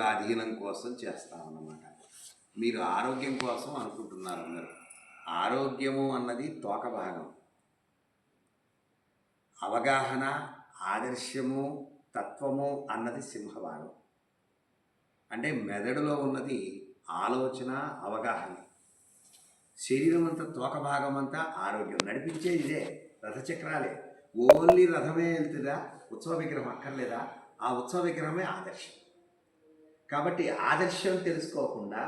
అధీనం కోసం చేస్తామన్నమాట. మీరు ఆరోగ్యం కోసం అనుకుంటున్నారు అందరూ. ఆరోగ్యము అన్నది తోక భాగం, అవగాహన, ఆదర్శము, తత్వము అన్నది సింహభాగం. అంటే మెదడులో ఉన్నది ఆలోచన, అవగాహన. శరీరం అంతా తోక భాగం అంతా ఆరోగ్యం. నడిపించేది ఇదే, రథచక్రాలే. ఓన్లీ రథమే వెళ్తుందా, ఉత్సవ విగ్రహం అక్కర్లేదా? ఆ ఉత్సవ విగ్రహమే ఆదర్శం. కాబట్టి ఆదర్శం తెలుసుకోకుండా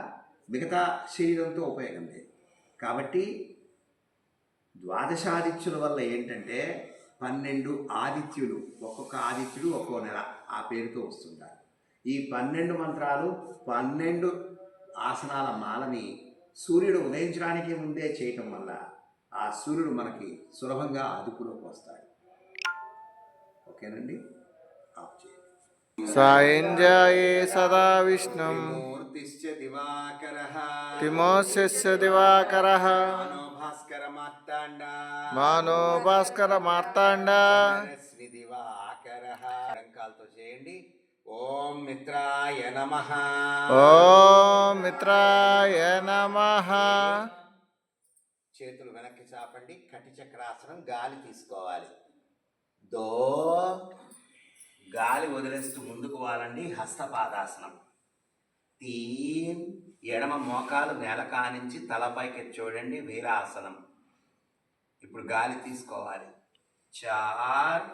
మిగతా శరీరంతో ఉపయోగం లేదు. కాబట్టి ద్వాదశాదిత్యుల వల్ల ఏంటంటే 12 ఆదిత్యులు, ఒక్కొక్క ఆదిత్యుడు ఒక్కో నెల ఆ పేరుతో వస్తుంటారు. ఈ 12 మంత్రాలు, 12 ఆసనాల మాలని సూర్యుడు ఉదయించడానికి ముందే చేయటం వల్ల ఆ సూర్యుడు మనకి సులభంగా అదుపులోకి వస్తాడు. ఓకేనండి, ఆఫ్ చేయండి. సాయంజాయే సదా విష్ణుం మూర్తిశ్చ దివాకరః తిమోస్యస్య దివాకరః మానో భాస్కర మార్తాండ రశ్మి దివాకరః. రంకాలతో చేయండి. ఓం మిత్రాయ నమః. ఓం మిత్రాయ నమః. చేతులు వెనక్కి చాపండి. కటి చక్రాసనం. గాలి తీసుకోవాలి. దో, గాలి వదిలేస్తూ ముందుకు వాలండి. హస్తపాదాసనం. తీన్, ఎడమ మోకాలు నేల కానించి తలపైకి చూడండి. వీరాసనం. ఇప్పుడు గాలి తీసుకోవాలి. చార్,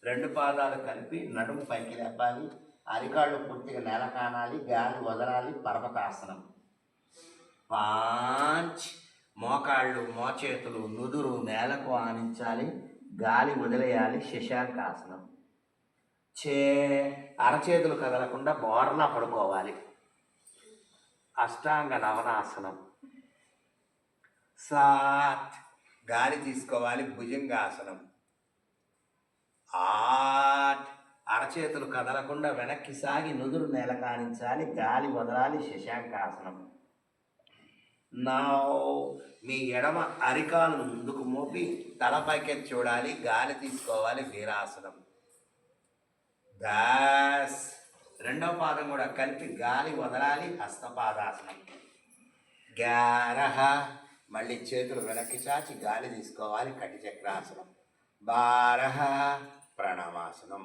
2 పాదాలు కలిపి నడుము పైకి లేపాలి. అరికాళ్ళు పూర్తిగా నేల కానాలి. గాలి వదలాలి. పర్వతాసనం. 5, మోకాళ్ళు, మోచేతులు, నుదురు నేలకు ఆనించాలి. గాలి వదిలేయాలి. శశాంకాసనం. అరచేతులు కదలకుండా బోర్లా పడుకోవాలి. అష్టాంగ నవనాసనం. 7, గాలి తీసుకోవాలి. భుజంగాసనం. 8, అరచేతులు కదలకుండా వెనక్కి సాగి నుదురు నేల కానించాలి. గాలి వదలాలి. శశాంకాసనం. 9, మీ ఎడమ అరికాలను ముందుకు మోపి తలపైకి చూడాలి. గాలి తీసుకోవాలి. వీరాసనం. 10, 2వ పాదం కూడా కలిపి గాలి వదలాలి. హస్తపాదాసనం. 11, మళ్ళీ చేతులు వెనక్కి చాచి గాలి తీసుకోవాలి. కటి చక్రాసనం. 12, ప్రణవాసనం.